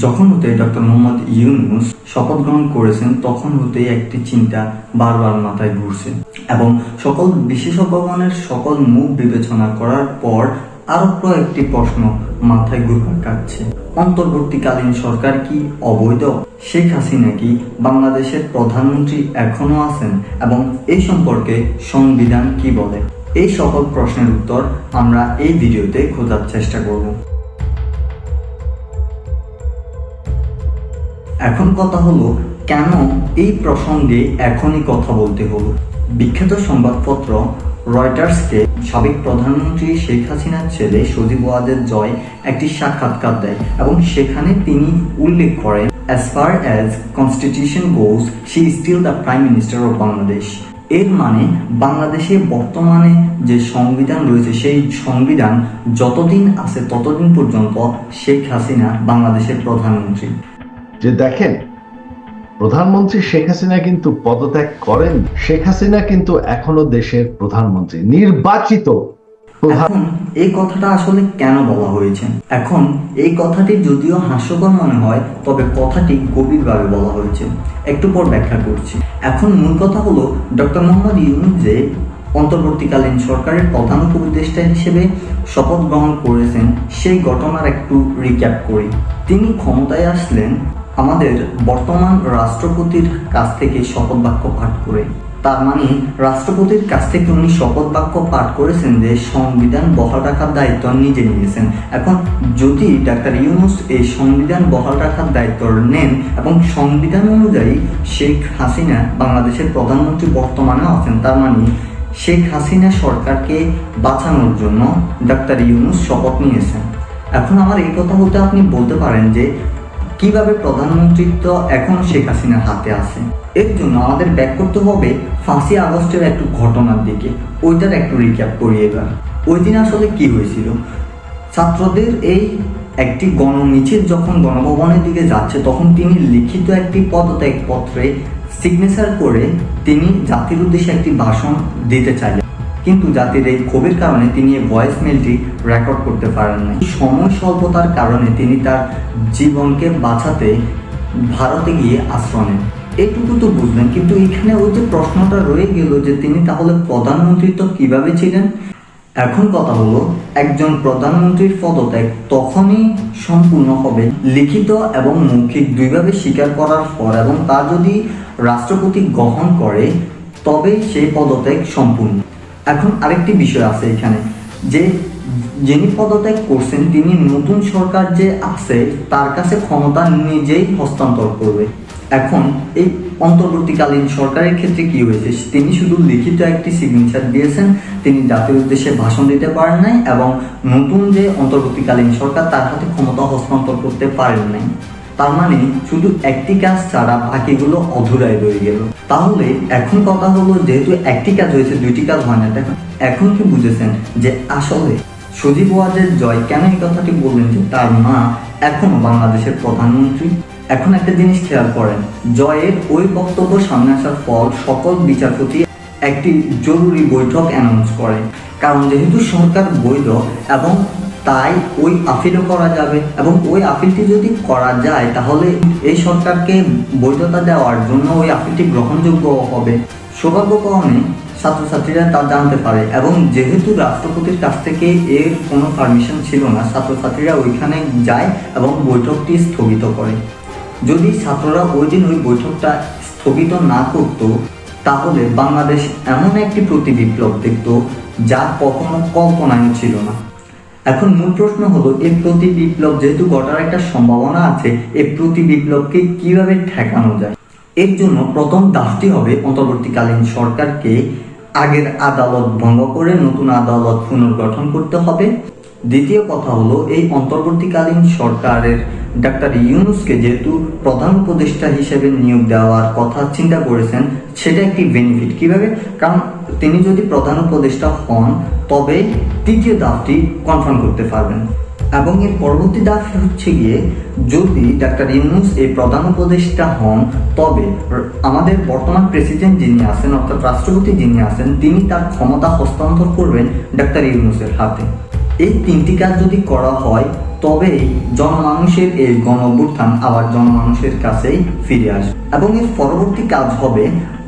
যখন হতে ডক্টর মোহাম্মদ ইউনূস শপথ গ্রহণ করেছেন তখন হতেই একটি চিন্তা বারবার মাথায় ঘুরছে এবং সকল বিশেষজ্ঞগণের সকল মুখ বিবেচনা করার পর আরো কয়েকটি প্রশ্ন মাথায় ঘুরপাক খাচ্ছে। অন্তর্বর্তীকালীন সরকার কি অবৈধ? শেখ হাসিনা কি বাংলাদেশের প্রধানমন্ত্রী এখনো আছেন এবং এই সম্পর্কে সংবিধান কি বলে? এই সকল প্রশ্নের উত্তর আমরা এই ভিডিওতে খোঁজার চেষ্টা করব। এখন কথা হলো, কেন এই প্রসঙ্গে এখনই কথা বলতে হলো? বিখ্যাত সংবাদপত্র রয়টার্সকে সাবেক প্রধানমন্ত্রী শেখ হাসিনার ছেলে সজীব ওয়াজেদ জয় একটি সাক্ষাৎকার দেয় এবং সেখানে তিনি উল্লেখ করেন, as far as constitution goes, she is still the prime minister of Bangladesh. এর মানে বাংলাদেশে বর্তমানে যে সংবিধান রয়েছে সেই সংবিধান যতদিন আছে ততদিন পর্যন্ত শেখ হাসিনা বাংলাদেশের প্রধানমন্ত্রী। যে দেখেন, প্রধানমন্ত্রী শেখ হাসিনা কিন্তু পদত্যাগ করেন। শেখ হাসিনা কিন্তু এখনো দেশের প্রধানমন্ত্রী, নির্বাচিত। এখন এই কথাটা আসলে কেন বলা হয়েছে? এখন এই কথাটি যদিও হাস্যকর মনে হয়, তবে কথাটি গভীরভাবে বলা হয়েছে। একটু পর ব্যাখ্যা করছি। এখন মূল কথা হলো, ডক্টর মোহাম্মদ ইউনূস যে অন্তর্বর্তীকালীন সরকারের প্রধান উপদেষ্টা হিসেবে শপথ গ্রহণ করেছেন সেই ঘটনার একটু রিক্যাপ করি। তিনি ক্ষমতায় আসলেন আমাদের বর্তমান রাষ্ট্রপতির কাছ থেকে শপথ বাক্য পাঠ করে। তার মানে রাষ্ট্রপতির কাছ থেকে উনি শপথ বাক্য পাঠ করেছেন যে সংবিধান বহাল রাখার দায়িত্ব নিজে নিয়েছেন। এখন যদি ডাক্তার ইউনূস এই সংবিধান বহাল রাখার দায়িত্ব নেন এবং সংবিধান অনুযায়ী শেখ হাসিনা বাংলাদেশের প্রধানমন্ত্রী বর্তমানে আছেন, তার মানে শেখ হাসিনা সরকারকে বাঁচানোর জন্য ডাক্তার ইউনূস শপথ নিয়েছেন। এখন আমার এই কথা বলতে আপনি বলতে পারেন যে কিভাবে প্রধানমন্ত্রিত্ব এখন শেখ হাসিনার হাতে আছে। এর জন্য আমাদের ব্যাক করতে হবে 5ই আগস্টের একটু ঘটনার দিকে। ওইটার একটু রিক্যাপ করি এবার। ওই দিন আসলে কি হয়েছিল? ছাত্রদের এই একটি গণমিছিল যখন গণভবনের দিকে যাচ্ছে, তখন তিনি লিখিত একটি পদত্যাগ পত্রে সিগনেচার করে তিনি জাতির উদ্দেশ্যে একটি ভাষণ দিতে চাইলেন, কিন্তু জাতির এই ক্ষোভের কারণে তিনি এই ভয়েস মেলটি রেকর্ড করতে পারেন না। সময় স্বল্পতার কারণে তিনি তার জীবনকে বাঁচাতে ভারতে গিয়ে আশ্রয় নেন। এইটুকু তো বুঝলেন, কিন্তু এখানে ওই যে প্রশ্নটা রয়ে গেল যে তিনি তাহলে প্রধানমন্ত্রিত্ব কিভাবে ছিলেন? এখন কথা হলো, একজন প্রধানমন্ত্রীর পদত্যাগ তখনই সম্পূর্ণ হবে লিখিত এবং মৌখিক দুইভাবে স্বীকার করার পর, এবং তা যদি রাষ্ট্রপতি গ্রহণ করে তবেই সেই পদত্যাগ সম্পূর্ণ। এখন আরেকটি বিষয় আছে এখানে, যে যিনি পদত্যাগ করছেন তিনি নতুন সরকার যে আছে তার কাছে ক্ষমতা নিজেই হস্তান্তর করবে। এখন এই অন্তর্বর্তীকালীন সরকারের ক্ষেত্রে কি হয়েছে? তিনি শুধু লিখিত একটি সিগনেচার দিয়েছেন, তিনি জাতির উদ্দেশ্যে ভাষণ দিতে পারেন নাই এবং নতুন যে অন্তর্বর্তীকালীন সরকার তার হাতে ক্ষমতা হস্তান্তর করতে পারেন নাই। তার মানে শুধু একটি কাজ ছাড়া বাকিগুলো অধুরাই রয়ে গেল। তাহলে এখন কথা হলো, যেহেতু একটি কাজ হয়েছে দুইটি কাজ হয় না, এখন কি বুঝেছেন যে আসলে সজীব ওয়াজেদ জয় কেন এই কথাটি বললেন যে তার মা এখনো বাংলাদেশের প্রধানমন্ত্রী? এখন একটা জিনিস খেয়াল করেন, জয়ের ওই বক্তব্য সামনে আসার পর সকল বিচারপতি একটি জরুরি বৈঠক অ্যানাউন্স করে, কারণ যেহেতু সরকার বৈধ এবং তাই ওই আপিলও করা যাবে, এবং ওই আপিলটি যদি করা যায় তাহলে এই সরকারকে বৈধতা দেওয়ার জন্য ওই আপিলটি গ্রহণযোগ্য হবে। সৌভাগ্যক্রমে ছাত্রছাত্রীরা তা জানতে পারে, এবং যেহেতু রাষ্ট্রপতির কাছ থেকে এর কোনো পারমিশন ছিল না, ছাত্রছাত্রীরা ওইখানে যায় এবং বৈঠকটি স্থগিত করে। যদি ছাত্ররা ওই দিন ওই বৈঠকটা স্থগিত না করত, তাহলে বাংলাদেশ এমন একটি প্রতি বিপ্লব দেখত যা কখনো কল্পনায় ছিল না। এখন মূল প্রশ্ন হলো, এই প্রতি বিপ্লব যেহেতু ঘটার একটা সম্ভাবনা আছে, এই প্রতি বিপ্লবকে কিভাবে ঠেকানো যায়? এর জন্য প্রথম ধাপটি হবে অন্তর্বর্তীকালীন সরকারকে আগের আদালত ভঙ্গ করে নতুন আদালত পুনর্গঠন করতে হবে। দ্বিতীয় কথা হলো, এই অন্তর্বর্তীকালীন সরকারের ডাক্তার ইউনূসকে যেহেতু প্রধান উপদেষ্টা হিসেবে নিয়োগ দেওয়ার কথা চিন্তা করেছেন, সেটা একটি বেনিফিট। কিভাবে? কারণ তিনি যদি প্রধান উপদেষ্টা হন তবে তৃতীয় ধাপটি কনফার্ম করতে পারবেন, এবং এর পরবর্তী ধাপ হচ্ছে গিয়ে, যদি ডাক্তার ইউনূস এই প্রধান উপদেষ্টা হন তবে আমাদের বর্তমান প্রেসিডেন্ট যিনি আছেন অর্থাৎ রাষ্ট্রপতি যিনি আছেন তিনি তার ক্ষমতা হস্তান্তর করবেন ডাক্তার ইউনূসের হাতে। এই তিনটি কাজ যদি করা হয় তবেই জনমানুষের এই গণ অভ্যুত্থান আবার জনমানুষের কাছেই ফিরে আসবে এবং এর পরবর্তী কাজ হবে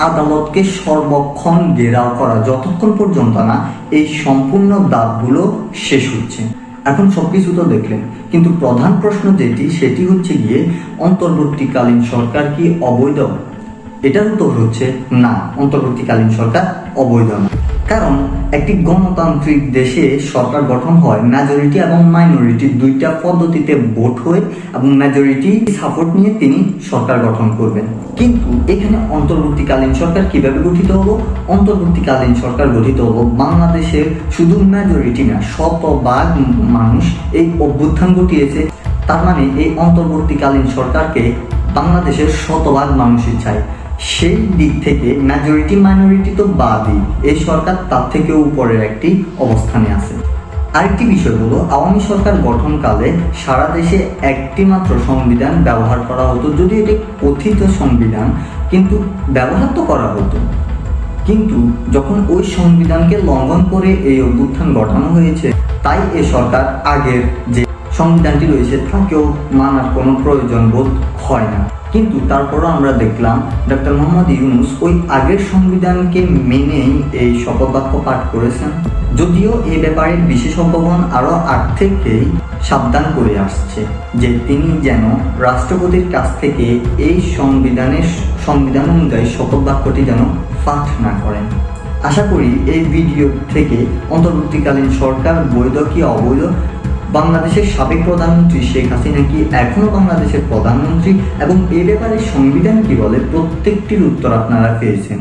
আদালতকে সর্বক্ষণ ঘেরাও করা, যতক্ষণ পর্যন্ত না এই সম্পূর্ণ দাবগুলো শেষ হচ্ছে। এখন সবকিছু তো দেখলেন, কিন্তু প্রধান প্রশ্ন সেটি হচ্ছে গিয়ে অন্তর্বর্তীকালীন সরকার কি অবৈধ? এটার উত্তর হচ্ছে না, অন্তর্বর্তীকালীন সরকার অবৈধ না। কারণ একটি গণতান্ত্রিক দেশে সরকার গঠন হয় মেজরিটি এবং মাইনরিটি দুইটা পদ্ধতিতে ভোট হয়ে, এবং মেজরিটি সাপোর্ট নিয়ে তিনি সরকার গঠন করবেন। কিন্তু এখানে অন্তর্বর্তীকালীন সরকার কিভাবে গঠিত হলো? অন্তর্বর্তীকালীন সরকার গঠিত হলো বাংলাদেশের শুধু মেজরিটি না, শতভাগ মানুষ এই অভ্যুত্থান ঘটিয়েছে। তার মানে এই অন্তর্বর্তীকালীন সরকারকে বাংলাদেশের শতভাগ মানুষই চায়। সেই দিক থেকে মেজরিটি মাইনরিটি তো বাদই, এই সরকার তার থেকে উপরের একটি অবস্থানে আছে। আরেকটি বিষয় হলো, আওয়ামী সরকার গঠনকালে সারা দেশে একটি মাত্র সংবিধান ব্যবহার করা হতো, যদি এটি কথিত সংবিধান, কিন্তু ব্যবহার তো করা হতো। কিন্তু যখন ওই সংবিধানকে লঙ্ঘন করে এই অভ্যুত্থান ঘটানো হয়েছে, তাই এ সরকার আগের যে সংবিধানটি রয়েছে তাকেও মানার কোনো প্রয়োজন বোধ হয় না। কিন্তু তারপরও আমরা দেখলাম ডক্টর মোহাম্মদ ইউনূস ওই আগের সংবিধানকে মেনেই এই শপথ বাক্য পাঠ করেছেন, যদিও এই ব্যাপারে বিশেষজ্ঞগণ আরও আগ থেকেই সাবধান করে আসছে যে তিনি যেন রাষ্ট্রপতির কাছ থেকে এই সংবিধান অনুযায়ী শপথ বাক্যটি যেন পাঠ না করেন। আশা করি এই ভিডিও থেকে অন্তর্বর্তীকালীন সরকার বৈধ কি অবৈধ, বাংলাদেশের সাবেক প্রধানমন্ত্রী শেখ হাসিনা কি এখনো বাংলাদেশের প্রধানমন্ত্রী, এবং এ ব্যাপারে সংবিধান কি বলে, প্রত্যেকটির উত্তর আপনারা পেয়েছেন।